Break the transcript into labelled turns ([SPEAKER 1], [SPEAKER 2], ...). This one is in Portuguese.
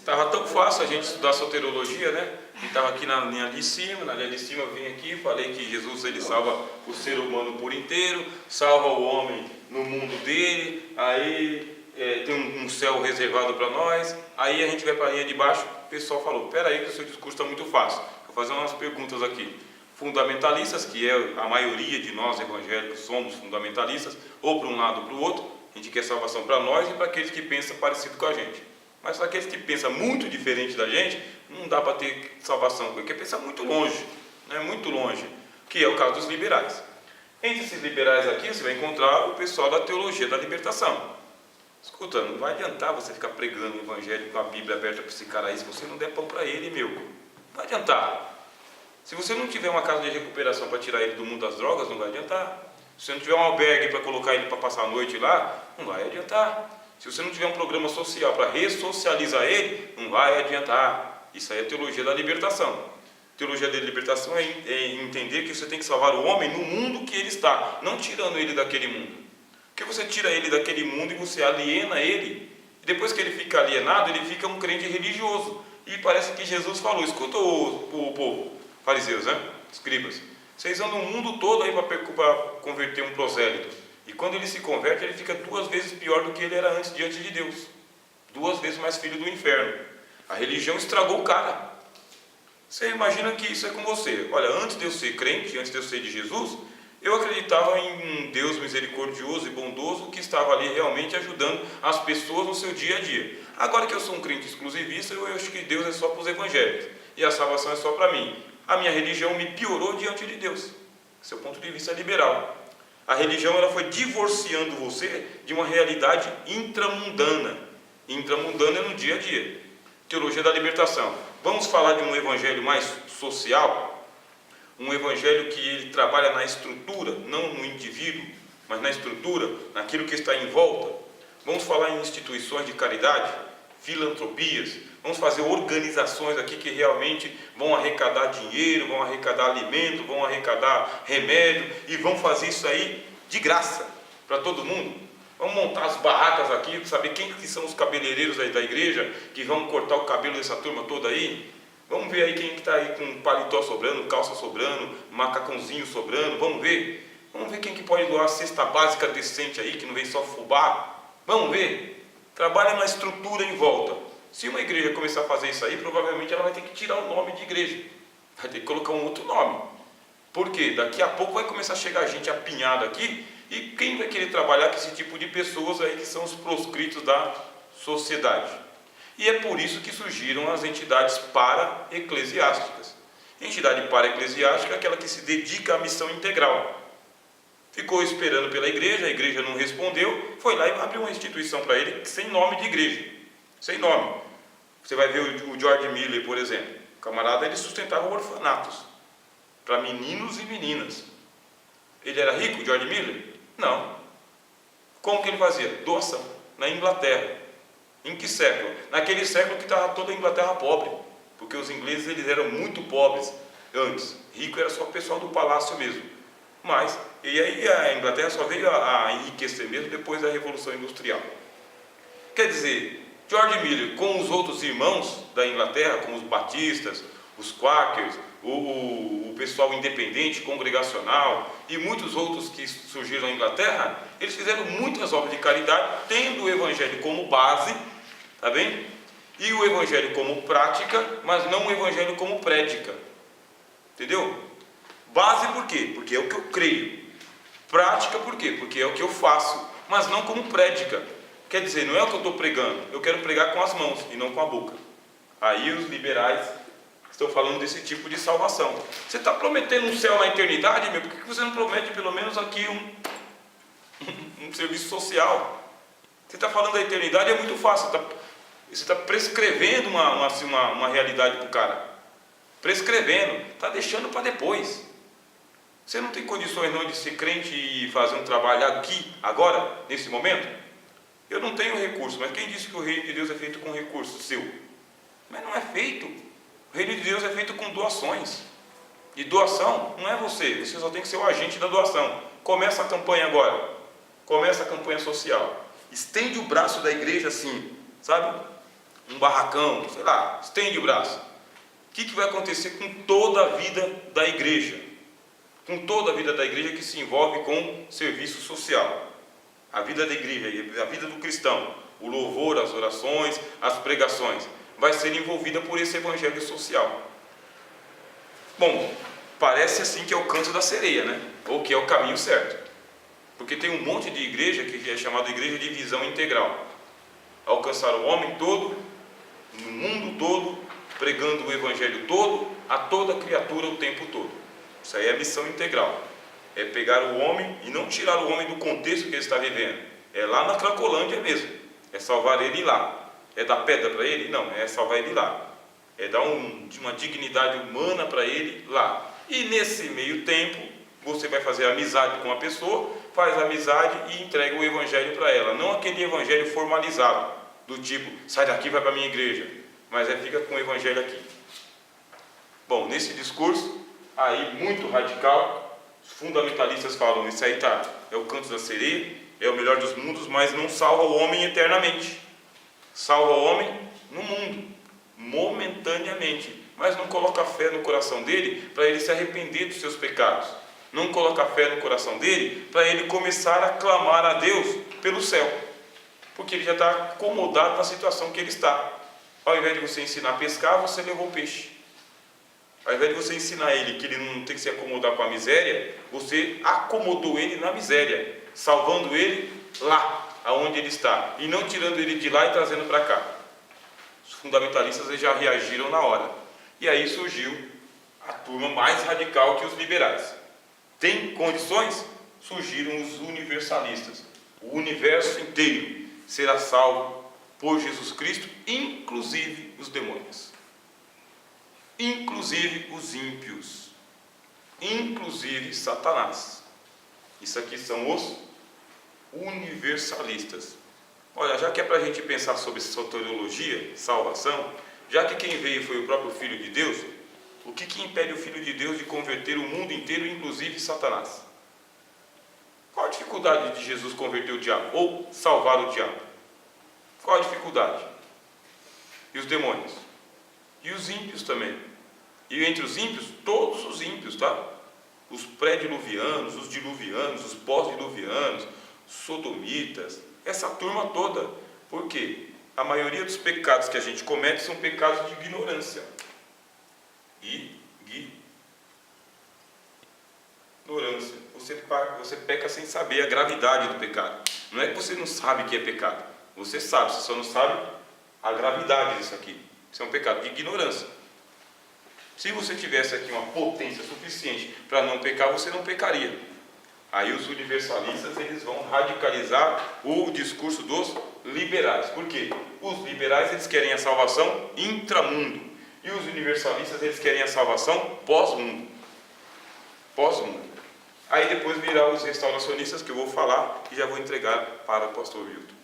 [SPEAKER 1] Estava tão fácil a gente estudar soteriologia, né? E estava aqui na linha de cima, eu vim aqui e falei que Jesus ele salva o ser humano por inteiro, salva o homem no mundo dele, aí tem um céu reservado para nós. Aí a gente vai para a linha de baixo, o pessoal falou, peraí que o seu discurso está muito fácil. Vou fazer umas perguntas aqui. Fundamentalistas, que é a maioria de nós evangélicos somos fundamentalistas, ou para um lado ou para o outro, a gente quer salvação para nós e para aqueles que pensam parecido com a gente. Mas para aqueles que pensam muito diferente da gente, não dá para ter salvação, porque pensa muito longe, né? Muito longe, que é o caso dos liberais. Entre esses liberais aqui, você vai encontrar o pessoal da teologia da libertação. Escuta, não vai adiantar você ficar pregando o evangelho com a Bíblia aberta para esse cara aí, se você não der pão para ele, meu. Não vai adiantar. Se você não tiver uma casa de recuperação para tirar ele do mundo das drogas, não vai adiantar. Se você não tiver um albergue para colocar ele para passar a noite lá, não vai adiantar. Se você não tiver um programa social para ressocializar ele, não vai adiantar. Isso aí é teologia da libertação. Teologia da libertação é entender que você tem que salvar o homem no mundo que ele está, não tirando ele daquele mundo. Porque você tira ele daquele mundo e você aliena ele. E depois que ele fica alienado, ele fica um crente religioso. E parece que Jesus falou, escuta o povo, fariseus, né? Escribas, vocês andam o mundo todo aí para converter um prosélito. E quando ele se converte, ele fica 2 vezes pior do que ele era antes diante de Deus. 2 vezes mais filho do inferno. A religião estragou o cara. Você imagina que isso é com você. Olha, antes de eu ser crente, antes de eu ser de Jesus, eu acreditava em um Deus misericordioso e bondoso que estava ali realmente ajudando as pessoas no seu dia a dia. Agora que eu sou um crente exclusivista, eu acho que Deus é só para os evangélicos e a salvação é só para mim. A minha religião me piorou diante de Deus. Esse é o ponto de vista liberal. A religião ela foi divorciando você de uma realidade intramundana. Intramundana é no dia a dia. Teologia da libertação. Vamos falar de um evangelho mais social, um evangelho que ele trabalha na estrutura, não no indivíduo, mas na estrutura, naquilo que está em volta. Vamos falar em instituições de caridade, filantropias, vamos fazer organizações aqui que realmente vão arrecadar dinheiro, vão arrecadar alimento, vão arrecadar remédio e vão fazer isso aí de graça para todo mundo. Vamos montar as barracas aqui, saber quem que são os cabeleireiros aí da igreja que vão cortar o cabelo dessa turma toda aí. Vamos ver aí quem que está aí com paletó sobrando, calça sobrando, macacãozinho sobrando, vamos ver. Vamos ver quem que pode doar a cesta básica decente aí, que não vem só fubá. Vamos ver. Trabalha na estrutura em volta. Se uma igreja começar a fazer isso aí, provavelmente ela vai ter que tirar o nome de igreja. Vai ter que colocar um outro nome. Por quê? Daqui a pouco vai começar a chegar gente apinhada aqui. E quem vai querer trabalhar com esse tipo de pessoas aí que são os proscritos da sociedade? E é por isso que surgiram as entidades para-eclesiásticas. Entidade para-eclesiástica é aquela que se dedica à missão integral. Ficou esperando pela igreja, a igreja não respondeu, foi lá e abriu uma instituição para ele sem nome de igreja. Sem nome. Você vai ver o George Miller, por exemplo. O camarada, ele sustentava orfanatos para meninos e meninas. Ele era rico, George Miller? Não. Como que ele fazia? Doação. Na Inglaterra. Em que século? Naquele século que estava toda a Inglaterra pobre. Porque os ingleses eles eram muito pobres antes. Rico era só o pessoal do palácio mesmo. Mas, e aí a Inglaterra só veio a enriquecer mesmo depois da Revolução Industrial. Quer dizer, George Miller com os outros irmãos da Inglaterra, como os batistas, os quakers, o pessoal independente, congregacional e muitos outros que surgiram na Inglaterra, eles fizeram muitas obras de caridade, tendo o evangelho como base, tá bem? E o evangelho como prática, mas não o evangelho como prédica. Entendeu? Base por quê? Porque é o que eu creio. Prática por quê? Porque é o que eu faço, mas não como prédica. Quer dizer, não é o que eu estou pregando, eu quero pregar com as mãos e não com a boca. Aí os liberais estão falando desse tipo de salvação. Você está prometendo um céu na eternidade, meu? Por que você não promete pelo menos aqui um serviço social? Você está falando da eternidade, é muito fácil. Você está prescrevendo uma realidade para o cara. Prescrevendo, está deixando para depois. Você não tem condições não de ser crente e fazer um trabalho aqui, agora, nesse momento? Eu não tenho recurso, mas quem disse que o reino de Deus é feito com recurso seu? Mas não é feito. O reino de Deus é feito com doações. E doação não é você só tem que ser o agente da doação. Começa a campanha agora. Começa a campanha social. Estende o braço da igreja assim, sabe? um barracão, sei lá, estende o braço. O que vai acontecer com toda a vida da igreja? Com toda a vida da igreja que se envolve com serviço social. A vida da igreja, a vida do cristão, o louvor, as orações, as pregações, vai ser envolvida por esse evangelho social. Bom, parece assim que é o canto da sereia, né? Ou que é o caminho certo. Porque tem um monte de igreja que é chamada igreja de visão integral. Alcançar o homem todo, no mundo todo, pregando o evangelho todo, a toda criatura o tempo todo. Isso aí é a missão integral. É pegar o homem e não tirar o homem do contexto que ele está vivendo. É lá na Cracolândia mesmo. É salvar ele lá. É dar pedra para ele? Não, é salvar ele lá. É dar uma dignidade humana para ele lá. E nesse meio tempo, você vai fazer amizade com a pessoa, faz amizade e entrega o evangelho para ela. Não aquele evangelho formalizado, do tipo, sai daqui e vai para a minha igreja. Mas fica com o evangelho aqui. Bom, nesse discurso, aí muito radical, os fundamentalistas falam, isso aí é o canto da sereia, é o melhor dos mundos, mas não salva o homem eternamente. Salva o homem no mundo, momentaneamente, mas não coloca fé no coração dele para ele se arrepender dos seus pecados. Não coloca fé no coração dele para ele começar a clamar a Deus pelo céu, porque ele já está acomodado na situação que ele está. Ao invés de você ensinar a pescar, você levou peixe. Ao invés de você ensinar ele que ele não tem que se acomodar com a miséria, você acomodou ele na miséria, salvando ele lá, aonde ele está, e não tirando ele de lá e trazendo para cá. Os fundamentalistas já reagiram na hora. E aí surgiu a turma mais radical que os liberais. Tem condições? Surgiram os universalistas. O universo inteiro será salvo por Jesus Cristo, inclusive os demônios, inclusive os ímpios, inclusive Satanás. Isso aqui são os universalistas. Olha, já que é para a gente pensar sobre soteriologia, salvação, já que quem veio foi o próprio Filho de Deus, o que impede o Filho de Deus de converter o mundo inteiro, inclusive Satanás? Qual a dificuldade de Jesus converter o diabo, ou salvar o diabo? Qual a dificuldade? E os demônios? E os ímpios também. E entre os ímpios, todos os ímpios, tá? Os pré-diluvianos, os diluvianos, os pós-diluvianos, os sodomitas, essa turma toda. Por quê? A maioria dos pecados que a gente comete são pecados de ignorância. Ignorância. Você peca sem saber a gravidade do pecado. Não é que você não sabe que é pecado. Você sabe, você só não sabe a gravidade disso aqui. Isso é um pecado de ignorância. Se você tivesse aqui uma potência suficiente para não pecar, você não pecaria. Aí os universalistas, eles vão radicalizar o discurso dos liberais. Por quê? Os liberais, eles querem a salvação intramundo. E os universalistas, eles querem a salvação pós-mundo. Pós-mundo. Aí depois virá os restauracionistas, que eu vou falar, e já vou entregar para o pastor Wilton.